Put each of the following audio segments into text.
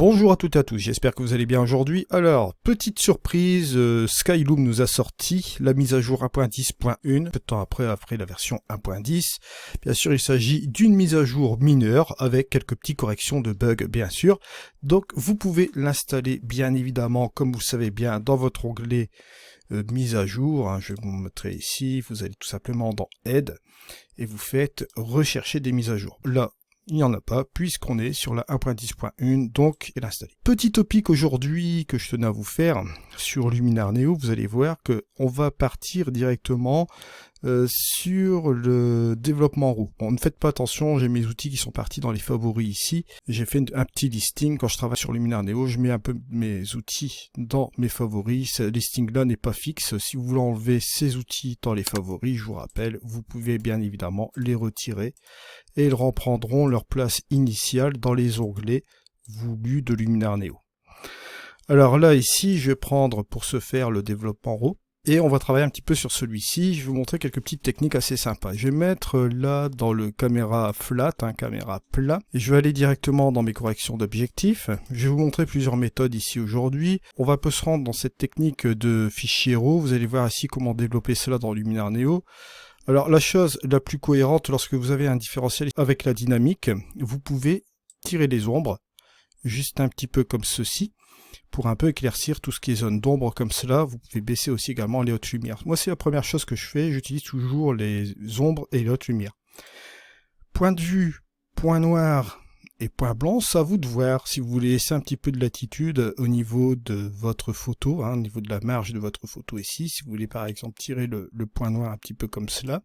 Bonjour à toutes et à tous, j'espère que vous allez bien aujourd'hui. Alors, petite surprise, Skyloom nous a sorti la mise à jour 1.10.1, peu de temps après la version 1.10. Bien sûr, il s'agit d'une mise à jour mineure avec quelques petites corrections de bugs, bien sûr. Donc, vous pouvez l'installer bien évidemment, comme vous le savez bien, dans votre onglet mise à jour. Hein, je vais vous montrer ici, vous allez tout simplement dans Aide et vous faites rechercher des mises à jour. Là, il n'y en a pas, puisqu'on est sur la 1.10.1, donc elle est installée. Petit topic aujourd'hui que je tenais à vous faire sur Luminar Neo, vous allez voir qu'on va partir directement sur le développement roux. Bon, ne faites pas attention, j'ai mes outils qui sont partis dans les favoris ici. J'ai fait un petit listing, quand je travaille sur Luminar Neo, je mets un peu mes outils dans mes favoris. Ce listing-là n'est pas fixe. Si vous voulez enlever ces outils dans les favoris, je vous rappelle, vous pouvez bien évidemment les retirer et ils reprendront leur place initiale dans les onglets voulus de Luminar Neo. Alors là, ici, je vais prendre pour ce faire le développement RAW et on va travailler un petit peu sur celui-ci. Je vais vous montrer quelques petites techniques assez sympas. Je vais mettre là dans le caméra flat, caméra plat, et je vais aller directement dans mes corrections d'objectifs. Je vais vous montrer plusieurs méthodes ici aujourd'hui. On va un peu se rendre dans cette technique de fichier RAW. Vous allez voir ici comment développer cela dans Luminar Neo. Alors la chose la plus cohérente lorsque vous avez un différentiel avec la dynamique, vous pouvez tirer les ombres, juste un petit peu comme ceci, pour un peu éclaircir tout ce qui est zone d'ombre comme cela. Vous pouvez baisser aussi également les hautes lumières. Moi c'est la première chose que je fais, j'utilise toujours les ombres et les hautes lumières. Point de vue, point noir et point blanc, c'est à vous de voir si vous voulez laisser un petit peu de latitude au niveau de votre photo, au niveau de la marge de votre photo ici. Si vous voulez par exemple tirer le point noir un petit peu comme cela,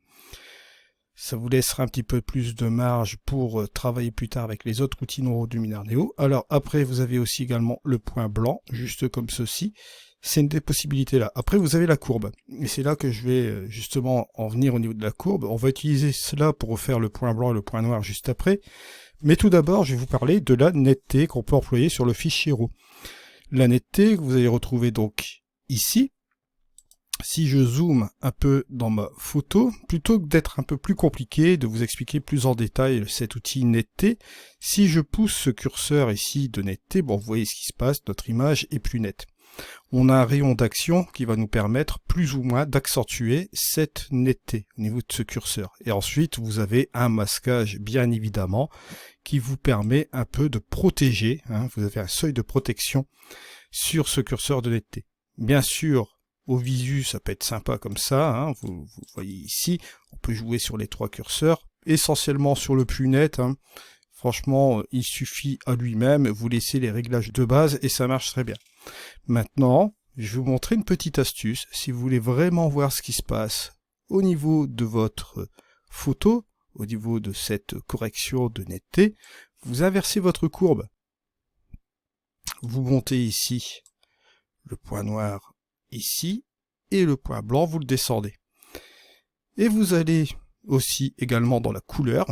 ça vous laissera un petit peu plus de marge pour travailler plus tard avec les autres outils neuro du Luminar Neo. Alors après vous avez aussi également le point blanc, juste comme ceci. C'est une des possibilités là. Après vous avez la courbe, et c'est là que je vais justement en venir au niveau de la courbe. On va utiliser cela pour refaire le point blanc et le point noir juste après. Mais tout d'abord, je vais vous parler de la netteté qu'on peut employer sur le fichier RAW. La netteté que vous allez retrouver donc ici. Si je zoome un peu dans ma photo, plutôt que d'être un peu plus compliqué, de vous expliquer plus en détail cet outil netteté, si je pousse ce curseur ici de netteté, bon, vous voyez ce qui se passe, notre image est plus nette. On a un rayon d'action qui va nous permettre plus ou moins d'accentuer cette netteté au niveau de ce curseur. Et ensuite, vous avez un masquage, bien évidemment, qui vous permet un peu de protéger. Vous avez un seuil de protection sur ce curseur de netteté. Bien sûr, au visu, ça peut être sympa comme ça. Vous voyez ici, on peut jouer sur les trois curseurs, essentiellement sur le plus net. Franchement, il suffit à lui-même, vous laissez les réglages de base et ça marche très bien. Maintenant, je vais vous montrer une petite astuce. Si vous voulez vraiment voir ce qui se passe au niveau de votre photo, au niveau de cette correction de netteté, vous inversez votre courbe. Vous montez ici le point noir ici et le point blanc, vous le descendez. Et vous allez aussi également dans la couleur.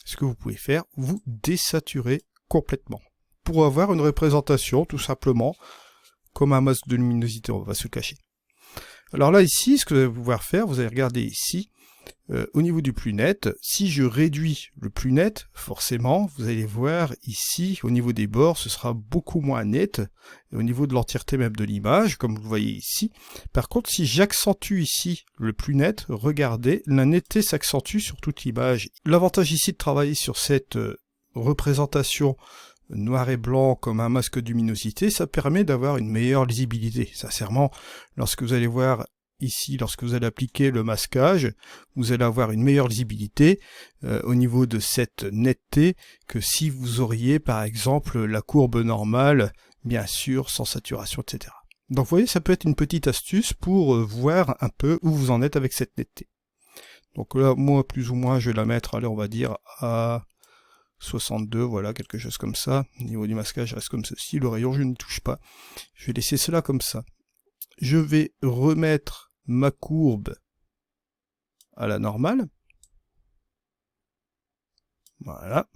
Ce que vous pouvez faire, vous désaturer complètement pour avoir une représentation tout simplement comme un masque de luminosité, on va se cacher. Alors là ici, ce que vous allez pouvoir faire, vous allez regarder ici, au niveau du plus net, si je réduis le plus net, forcément, vous allez voir ici, au niveau des bords, ce sera beaucoup moins net, et au niveau de l'entièreté même de l'image, comme vous le voyez ici. Par contre, si j'accentue ici le plus net, regardez, la netteté s'accentue sur toute l'image. L'avantage ici de travailler sur cette représentation noir et blanc comme un masque de luminosité, ça permet d'avoir une meilleure lisibilité. Sincèrement, lorsque vous allez voir ici, lorsque vous allez appliquer le masquage, vous allez avoir une meilleure lisibilité au niveau de cette netteté que si vous auriez par exemple la courbe normale, bien sûr, sans saturation, etc. Donc vous voyez, ça peut être une petite astuce pour voir un peu où vous en êtes avec cette netteté. Donc là, moi, plus ou moins, je vais la mettre, allez, on va dire à 62, voilà, quelque chose comme ça. Au niveau du masquage, je reste comme ceci. Le rayon, je ne touche pas. Je vais laisser cela comme ça. Je vais remettre ma courbe à la normale. Voilà.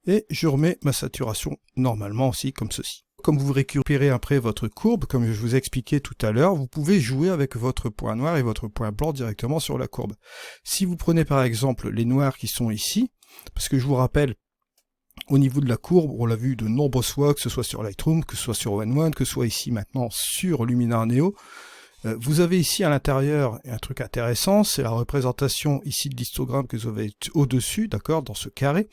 Et je remets ma saturation normalement aussi, comme ceci. Comme vous récupérez après votre courbe, comme je vous ai expliqué tout à l'heure, vous pouvez jouer avec votre point noir et votre point blanc directement sur la courbe. Si vous prenez par exemple les noirs qui sont ici, parce que je vous rappelle Au niveau de la courbe, on l'a vu de nombreuses fois, que ce soit sur Lightroom, que ce soit sur One, que ce soit ici maintenant sur Luminar Neo. Vous avez ici à l'intérieur un truc intéressant, c'est la représentation ici de l'histogramme que vous avez au-dessus, d'accord, dans ce carré.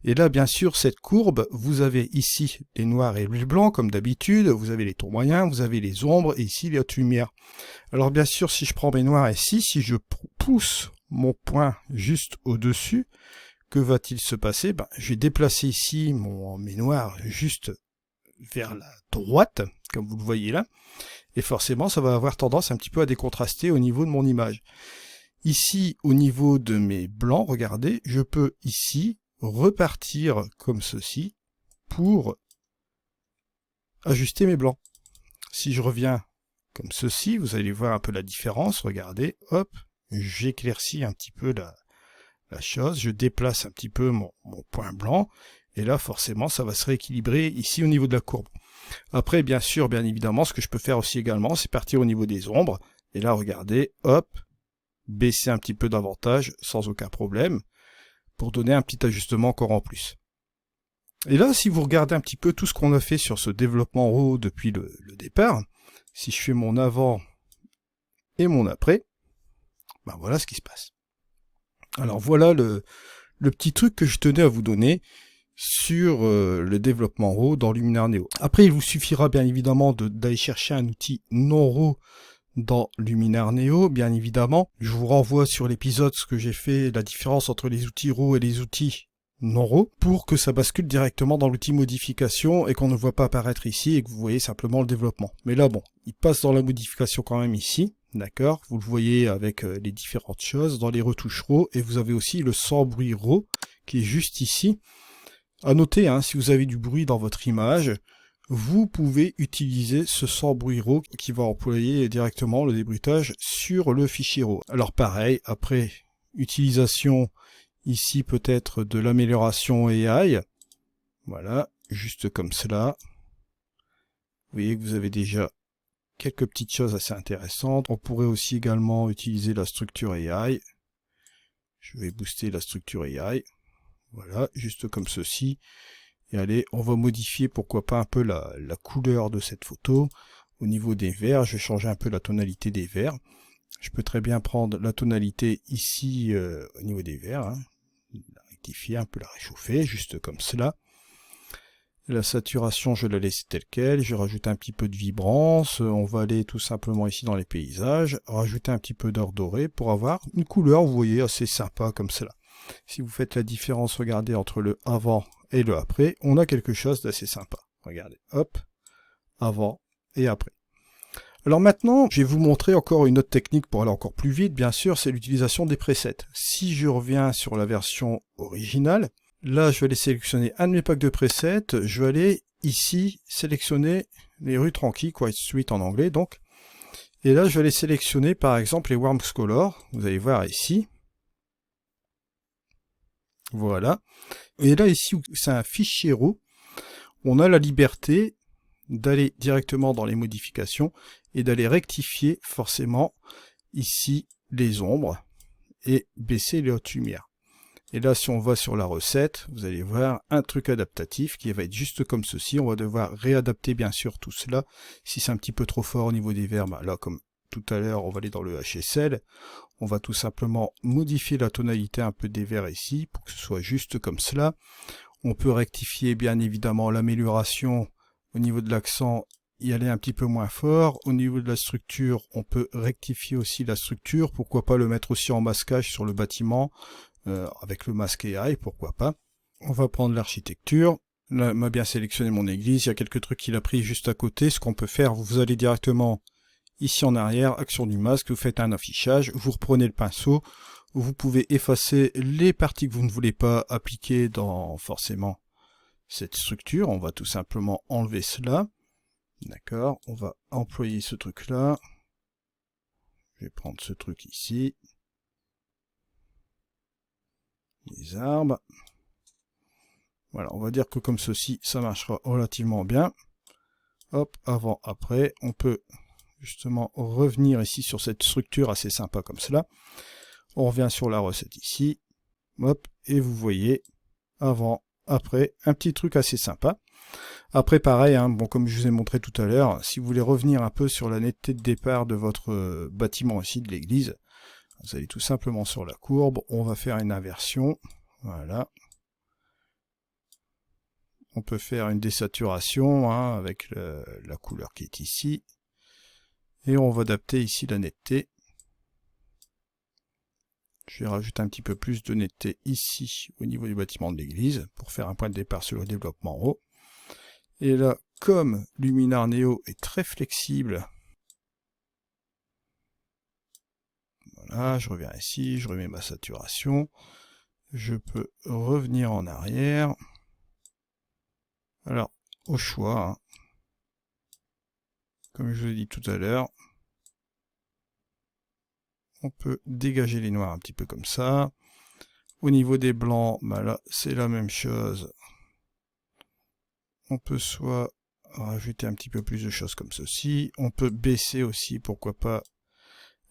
Et là, bien sûr, cette courbe, vous avez ici les noirs et les blancs, comme d'habitude, vous avez les tons moyens, vous avez les ombres, et ici les hautes lumières. Alors bien sûr, si je prends mes noirs ici, si je pousse mon point juste au-dessus, que va-t-il se passer? Je vais déplacer ici mes noirs juste vers la droite, comme vous le voyez là, et forcément ça va avoir tendance un petit peu à décontraster au niveau de mon image. Ici, au niveau de mes blancs, regardez, je peux ici repartir comme ceci pour ajuster mes blancs. Si je reviens comme ceci, vous allez voir un peu la différence, regardez, hop, j'éclaircis un petit peu la chose, je déplace un petit peu mon point blanc, et là forcément ça va se rééquilibrer ici au niveau de la courbe. Après bien sûr, bien évidemment, ce que je peux faire aussi également, c'est partir au niveau des ombres, et là regardez, hop, baisser un petit peu davantage sans aucun problème, pour donner un petit ajustement encore en plus. Et là, si vous regardez un petit peu tout ce qu'on a fait sur ce développement RAW depuis le départ, si je fais mon avant et mon après, voilà ce qui se passe. Alors voilà le petit truc que je tenais à vous donner sur le développement RAW dans Luminar Neo. Après, il vous suffira bien évidemment d'aller chercher un outil non RAW dans Luminar Neo, bien évidemment. Je vous renvoie sur l'épisode ce que j'ai fait, la différence entre les outils RAW et les outils non RAW, pour que ça bascule directement dans l'outil modification et qu'on ne voit pas apparaître ici et que vous voyez simplement le développement. Mais là, bon, il passe dans la modification quand même ici. D'accord, vous le voyez avec les différentes choses dans les retouches RAW, et vous avez aussi le sans bruit RAW qui est juste ici. À noter, hein, si vous avez du bruit dans votre image, vous pouvez utiliser ce sans bruit RAW qui va employer directement le débruitage sur le fichier RAW. Alors pareil, après utilisation ici peut-être de l'amélioration AI, voilà, juste comme cela. Vous voyez que vous avez déjà quelques petites choses assez intéressantes. On pourrait aussi également utiliser la structure AI. Je vais booster la structure AI. Voilà, juste comme ceci. Et allez, on va modifier pourquoi pas un peu la couleur de cette photo. Au niveau des verts, je vais changer un peu la tonalité des verts. Je peux très bien prendre la tonalité ici au niveau des verts. Hein. La rectifier, un peu la réchauffer, juste comme cela. La saturation, je la laisse telle quelle, je rajoute un petit peu de vibrance, on va aller tout simplement ici dans les paysages, rajouter un petit peu d'or doré pour avoir une couleur, vous voyez, assez sympa comme cela. Si vous faites la différence, regardez, entre le avant et le après, on a quelque chose d'assez sympa. Regardez, hop, avant et après. Alors maintenant, je vais vous montrer encore une autre technique pour aller encore plus vite, bien sûr, c'est l'utilisation des presets. Si je reviens sur la version originale, là, je vais aller sélectionner un de mes packs de presets. Je vais aller ici sélectionner les rues tranquilles, Quiet Street en anglais, donc. Et là, je vais aller sélectionner, par exemple, les Warm Color. Vous allez voir ici. Voilà. Et là, ici, c'est un fichier RAW. On a la liberté d'aller directement dans les modifications et d'aller rectifier forcément ici les ombres et baisser les hautes lumières. Et là, si on va sur la recette, vous allez voir un truc adaptatif qui va être juste comme ceci. On va devoir réadapter bien sûr tout cela. Si c'est un petit peu trop fort au niveau des verts, là comme tout à l'heure, on va aller dans le HSL. On va tout simplement modifier la tonalité un peu des verts ici pour que ce soit juste comme cela. On peut rectifier bien évidemment l'amélioration au niveau de l'accent, y aller un petit peu moins fort. Au niveau de la structure, on peut rectifier aussi la structure. Pourquoi pas le mettre aussi en masquage sur le bâtiment. Avec le masque AI, pourquoi pas. On va prendre l'architecture. Là, m'a bien sélectionné mon église. Il y a quelques trucs qu'il a pris juste à côté. Ce qu'on peut faire, vous allez directement ici en arrière, action du masque, vous faites un affichage, vous reprenez le pinceau. Vous pouvez effacer les parties que vous ne voulez pas appliquer dans forcément cette structure. On va tout simplement enlever cela. D'accord, on va employer ce truc-là. Je vais prendre ce truc ici. Les arbres. Voilà, on va dire que comme ceci, ça marchera relativement bien. Hop, avant, après, on peut justement revenir ici sur cette structure assez sympa comme cela. On revient sur la recette ici. Hop, et vous voyez, avant, après, un petit truc assez sympa. Après, pareil, hein, bon, comme je vous ai montré tout à l'heure, si vous voulez revenir un peu sur la netteté de départ de votre bâtiment ici, de l'église, vous allez tout simplement sur la courbe, on va faire une inversion, voilà. On peut faire une désaturation hein, avec la couleur qui est ici, et on va adapter ici la netteté. Je vais rajouter un petit peu plus de netteté ici, au niveau du bâtiment de l'église, pour faire un point de départ sur le développement en haut. Et là, comme Luminar Neo est très flexible, voilà, je reviens ici, je remets ma saturation, je peux revenir en arrière. Alors, au choix, hein, comme je vous l'ai dit tout à l'heure, on peut dégager les noirs un petit peu comme ça. Au niveau des blancs, bah là, c'est la même chose. On peut soit rajouter un petit peu plus de choses comme ceci. On peut baisser aussi, pourquoi pas,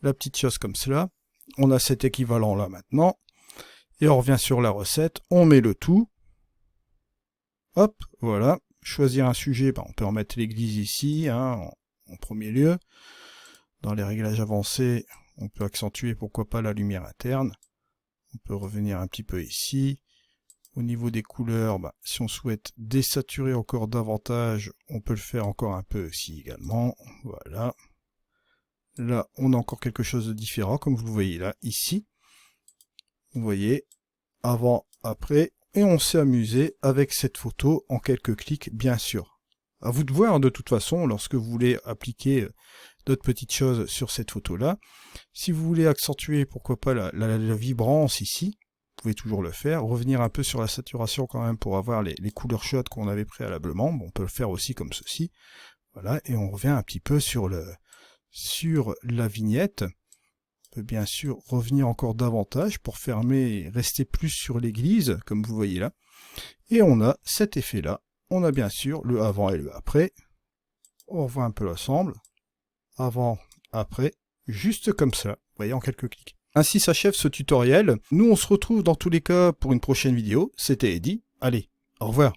la petite chose comme cela. On a cet équivalent là maintenant. Et on revient sur la recette. On met le tout. Hop, voilà. Choisir un sujet, bah, on peut en mettre l'église ici, hein, en premier lieu. Dans les réglages avancés, on peut accentuer, pourquoi pas, la lumière interne. On peut revenir un petit peu ici. Au niveau des couleurs, bah, si on souhaite désaturer encore davantage, on peut le faire encore un peu ici également. Voilà. Là, on a encore quelque chose de différent, comme vous le voyez là, ici. Vous voyez, avant, après, et on s'est amusé avec cette photo en quelques clics, bien sûr. À vous de voir, de toute façon, lorsque vous voulez appliquer d'autres petites choses sur cette photo-là. Si vous voulez accentuer, pourquoi pas, la vibrance ici, vous pouvez toujours le faire. Revenir un peu sur la saturation quand même pour avoir les couleurs chaudes qu'on avait préalablement. Bon, on peut le faire aussi comme ceci. Voilà, et on revient un petit peu sur la vignette. On peut bien sûr revenir encore davantage pour fermer et rester plus sur l'église, comme vous voyez là. Et on a cet effet-là. On a bien sûr le avant et le après. On revoit un peu l'ensemble. Avant, après, juste comme ça, vous voyez, en quelques clics. Ainsi s'achève ce tutoriel. Nous, on se retrouve dans tous les cas pour une prochaine vidéo. C'était Eddy. Allez, au revoir.